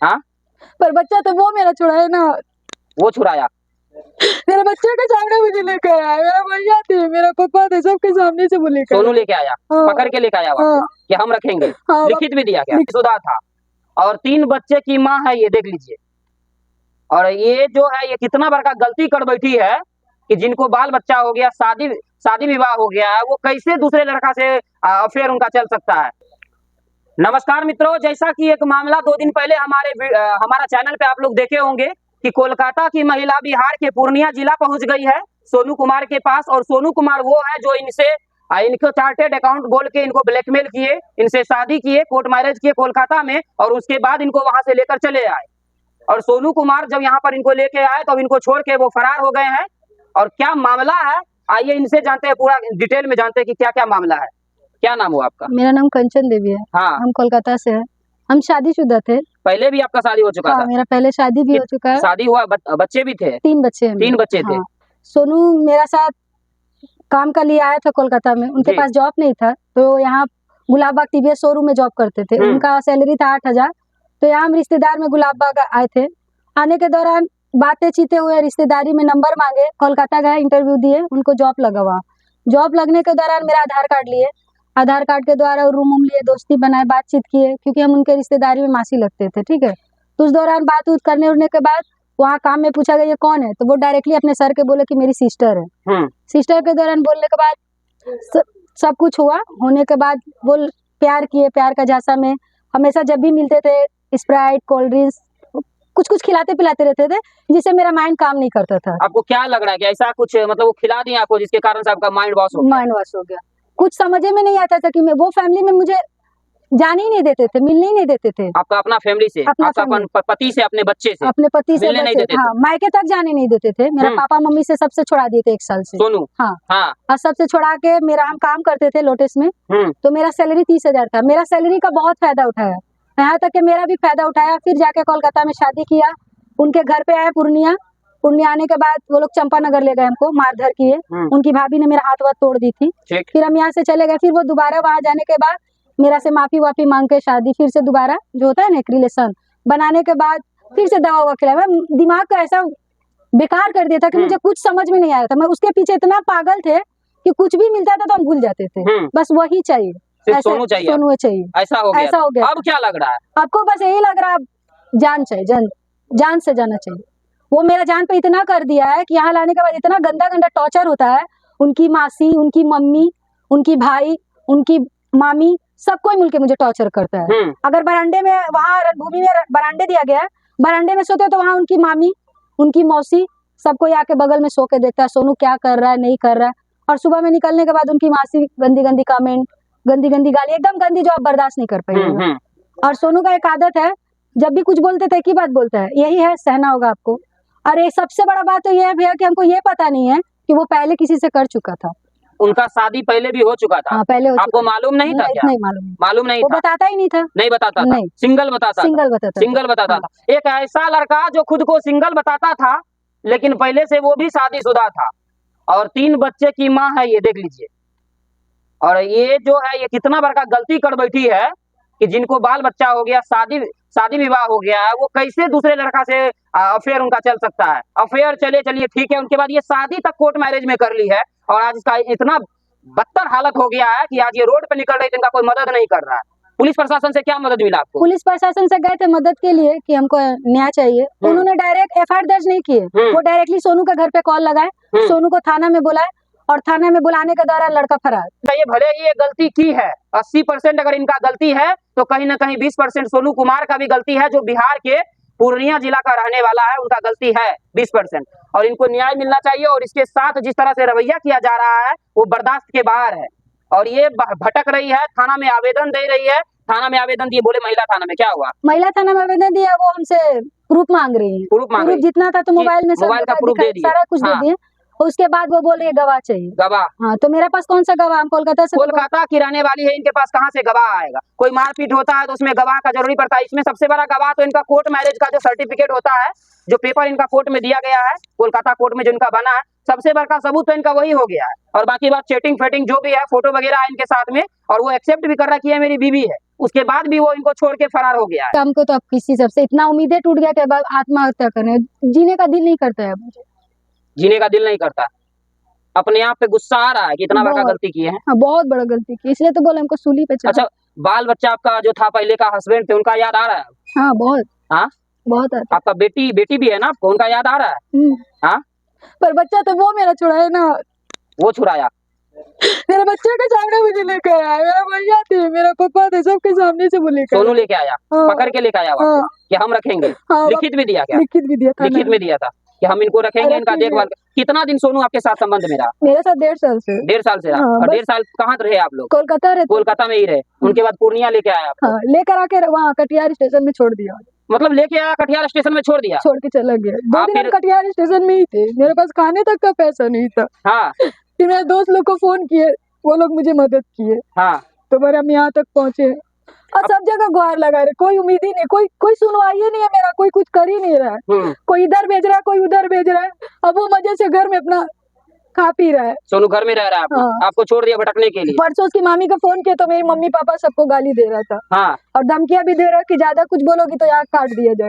हाँ, पर बच्चा तो वो मेरा छुड़ाया ना, वो छुड़ाया। मेरे बच्चे के सामने मुझे लेकर आया, मेरा भैया थे, मेरा पापा थे, सबके सामने से वो लेकर सोनू आया। लेके आया, हाँ। पकड़ के लेके आया वो हाँ। कि हम रखेंगे। हाँ, लिखित भी दिया गया, शुदा था और 3 बच्चे की माँ है, ये देख लीजिए। और ये जो है, ये कितना बड़का गलती कर बैठी है कि जिनको बाल बच्चा हो गया, शादी विवाह हो गया है, वो कैसे दूसरे लड़का से अफेयर उनका चल सकता है। नमस्कार मित्रों, जैसा कि एक मामला 2 दिन पहले हमारा चैनल पे आप लोग देखे होंगे कि कोलकाता की महिला बिहार के पूर्णिया जिला पहुंच गई है सोनू कुमार के पास। और सोनू कुमार वो है जो इनको चार्टेड अकाउंट बोल के इनको ब्लैकमेल किए, इनसे शादी किए, कोर्ट मैरिज किए कोलकाता में, और उसके बाद इनको वहां से लेकर चले आए। और सोनू कुमार जब यहाँ पर इनको लेके आए तो इनको छोड़ के वो फरार हो गए हैं। और क्या मामला है, आइए इनसे जानते हैं, पूरा डिटेल में जानते हैं कि क्या क्या मामला है। क्या नाम हुआ आपका? मेरा नाम कंचन देवी है। हाँ। हम कोलकाता से हैं। हम शादीशुदा थे। पहले भी आपका शादी हो चुका हाँ, था? मेरा पहले शादी भी हो चुका है। शादी हुआ, बच्चे भी थे? 3 बच्चे हैं। 3 बच्चे थे। हाँ। सोनू मेरा साथ काम के लिए आया था कोलकाता में, उनके पास जॉब नहीं था, तो यहाँ गुलाबबाग टीवीएस शोरूम में जॉब करते थे। उनका सैलरी था 8,000। तो यहाँ हम रिश्तेदार में गुलाबबाग आए थे। आने के दौरान बातें चीते हुए रिश्तेदारी में नंबर मांगे, कोलकाता गए, इंटरव्यू दिए, उनको जॉब लगा। वहाँ जॉब लगने के दौरान मेरा आधार कार्ड लिए, आधार कार्ड के द्वारा रूम लिए, दोस्ती बनाए, बातचीत किए, क्योंकि हम उनके रिश्तेदारी में मासी लगते थे। ठीक है, तो उस दौरान बात उत करने उड़ने के बाद वहाँ काम में पूछा गया ये कौन है, तो वो डायरेक्टली अपने सर के बोले कि मेरी सिस्टर है। सिस्टर के दौरान बोलने के बाद सब कुछ हुआ। होने के बाद वो प्यार किए, प्यार का झांसा में हमेशा जब भी मिलते थे स्प्राइट, कोल्ड ड्रिंक्स, कुछ खिलाते पिलाते रहते थे, जिससे मेरा माइंड काम नहीं करता था। आपको क्या लग रहा है कि ऐसा कुछ मतलब वो खिला दिया आपको जिसके कारण से आपका माइंड वॉश हो गया? कुछ समझ में नहीं आता था कि मैं वो फैमिली में मुझे जाने ही नहीं देते थे, मिलने ही नहीं देते थे। आपका अपना फैमिली से, आपका पति से, अपने बच्चे से, अपने पति से मिलने नहीं देते हाँ, मायके तक जाने नहीं देते थे। मेरा पापा मम्मी से सबसे छोड़ा दिए थे 1 साल से। सोनू? हाँ। हाँ। और सबसे छोड़ा के हम काम करते थे लोटस में, तो मेरा सैलरी 30,000 था। मेरा सैलरी का बहुत फायदा उठाया, यहाँ तक कि मेरा भी फायदा उठाया। फिर जाके कोलकाता में शादी किया, उनके घर पे आए पूर्णिया आने के बाद वो लोग चंपानगर ले गए, हमको मारधर किए। उनकी भाभी ने मेरा हाथ वाथ तोड़ दी थी। फिर हम यहाँ से चले गए। फिर वो दोबारा वहाँ जाने के बाद मेरा से माफी वाफी मांग के शादी फिर से दोबारा जो होता है ना एक रिलेशन बनाने के बाद फिर से दवा खिलाया। दिमाग का ऐसा बेकार कर दिया था कि मुझे कुछ समझ में नहीं आया था। मैं उसके पीछे इतना पागल थे कि कुछ भी मिलता था तो हम भूल जाते थे, बस वही चाहिए, सोनू चाहिए। ऐसा हो गया। अब क्या लग रहा है आपको? बस यही लग रहा है, जान चाहिए, जान से जाना चाहिए। वो मेरा जान पे इतना कर दिया है कि यहाँ लाने के बाद इतना गंदा गंदा टॉर्चर होता है। उनकी मासी, उनकी मम्मी, उनकी भाई, उनकी मामी, सब कोई मिलके मुझे टॉर्चर करता है। अगर बरांडे में, वहाँ रणभूमि में बरांडे दिया गया है, बरांडे में सोते तो वहाँ उनकी मामी, उनकी मौसी, सब कोई आके बगल में सो के देखता है सोनू क्या कर रहा है, नहीं कर रहा है। और सुबह में निकलने के बाद उनकी मासी गंदी गंदी कमेंट, गंदी गंदी गाली, एकदम गंदी, जो आप बर्दाश्त नहीं कर पाएंगे। और सोनू का एक आदत है, जब भी कुछ बोलते थे एक ही बात बोलता है, यही है, सहना होगा आपको। और एक सबसे बड़ा बात तो यह है भैया कि हमको ये पता नहीं है कि वो पहले किसी से कर चुका था। उनका शादी पहले भी हो चुका था? हाँ, पहले हो चुका। आपको मालूम नहीं था क्या? नहीं मालूम नहीं वो था? बताता ही नहीं था। नहीं बताता था? सिंगल बताता था। एक ऐसा लड़का जो खुद को सिंगल बताता था, लेकिन पहले से वो भी शादीशुदा था और 3 बच्चे की माँ है, ये देख लीजिए। और ये जो है, ये कितना बड़का गलती कर बैठी है कि जिनको बाल बच्चा हो गया, शादी विवाह हो गया है, वो कैसे दूसरे लड़का से अफेयर उनका चल सकता है। अफेयर चलिए ठीक है, उनके बाद ये शादी तक कोर्ट मैरिज में कर ली है। और आज इसका इतना बदतर हालत हो गया है कि आज ये रोड पे निकल रही, इनका कोई मदद नहीं कर रहा है। पुलिस प्रशासन से क्या मदद मिला आपको? पुलिस प्रशासन से गए थे मदद के लिए कि हमको न्याय चाहिए। उन्होंने डायरेक्ट एफआईआर दर्ज नहीं किए, वो डायरेक्टली सोनू के घर पे कॉल लगाए, सोनू को थाना में बुलाए, और थाने में बुलाने के दौरान लड़का फरार। ये भले ही ये गलती की है, 80% अगर इनका गलती है तो कहीं ना कहीं 20% सोनू कुमार का भी गलती है, जो बिहार के पूर्णिया जिला का रहने वाला है, उनका गलती है 20%। और इनको न्याय मिलना चाहिए। और इसके साथ जिस तरह से रवैया किया जा रहा है वो बर्दाश्त के बाहर है। और ये भटक रही है, थाना में आवेदन दे रही है, थाना में आवेदन दिए, बोले महिला थाना में, क्या हुआ? महिला थाना में आवेदन दिया, वो हमसे प्रूफ मांग रही है। प्रूफ जितना था तो मोबाइल में का प्रूफ दे दिया, सारा कुछ दे दिए। उसके बाद वो बोल रही है गवाह चाहिए। गवाह? हाँ, तो मेरे पास कौन सा गवाह? हम कोलकाता की रहने वाली है, इनके पास कहाँ से गवाह आएगा? कोई मारपीट होता है तो उसमें गवाह का जरूरी पड़ता है। इसमें सबसे बड़ा गवाह तो इनका कोर्ट मैरिज का जो सर्टिफिकेट होता है, जो पेपर इनका कोर्ट में दिया गया है, कोलकाता कोर्ट में जो इनका बना है, सबसे बड़ा सबूत तो इनका वही हो गया है। और बाकी बात चैटिंग फेटिंग जो भी है, फोटो वगैरह है इनके साथ में, और वो एक्सेप्ट भी कर रहा है कि ये मेरी बीवी है। उसके बाद भी वो इनको छोड़ के फरार हो गया है। हमको तो अब किसी सबसे इतना उम्मीदें टूट गया कि अब आत्महत्या करने जीने का दिल नहीं करता है मुझे। जीने का दिल नहीं करता, अपने आप पे गुस्सा आ रहा है कि इतना बड़ा बहुत। गलती किए हैं। हाँ, बहुत बड़ा गलती की, इसलिए तो बोले हमको सूली पे चढ़ा। अच्छा, बाल बच्चा आपका जो था पहले का हस्बैंड थे, उनका याद आ रहा है? हाँ बहुत, हाँ, बहुत आता आपका बेटी भी है ना आपको, उनका याद आ रहा है? है। हाँ, पर बच्चा तो वो मेरा छुड़ा है ना, वो छुड़ाया। मेरे बच्चे के सामने मुझे लेकर आया, मेरा भैया थे, मेरा पापा थे, सबके सामने से वो लेकर सोनू आया। लेके आया, हाँ। पकड़ के लेके आया वो हाँ। कि हम रखेंगे। हाँ, लिखित भी दिया क्या? लिखित भी दिया था लिखित ना। में दिया था कि हम इनको रखेंगे, इनका रखेंगे। देखभाल। कितना दिन सोनू आपके साथ संबंध में रहा? मेरे साथ 1.5 साल से। 1.5 साल से रहा। हाँ, और बस। 1.5 साल कहाँ रहे आप लोग? कोलकाता रहते। कोलकाता में ही रहे। उनके बाद पूर्णिया लेके आया आपको? हाँ, लेकर आके वहाँ कटिहार स्टेशन में छोड़ दिया। मतलब लेके आया, कटिहार स्टेशन में छोड़ दिया? छोड़ के चला गया। 2 दिन हम फिर? कटिहार स्टेशन में ही थे, मेरे पास खाने तक का पैसा नहीं था। हाँ फिर मेरे दोस्त लोग को फोन किए, वो लोग मुझे मदद किए, हाँ। तो मेरे हम यहाँ तक पहुँचे। और सब जगह गुहार लगा रहे, कोई उम्मीद ही नहीं, कोई सुनवाई ही नहीं है मेरा, कोई कुछ कर ही नहीं रहा है। कोई इधर भेज रहा है, कोई उधर भेज रहा है। अब वो मजे से घर में अपना खा पी रहा है। सोनू घर में रह रहा है आपको? हाँ। आपको छोड़ दिया भटकने के लिए? परसों उसकी मामी को फोन किया तो मेरी मम्मी पापा सबको गाली दे रहा था हाँ। और धमकियां भी दे रहा है कि ज्यादा कुछ बोलोगी तो यहाँ काट दिया जाए।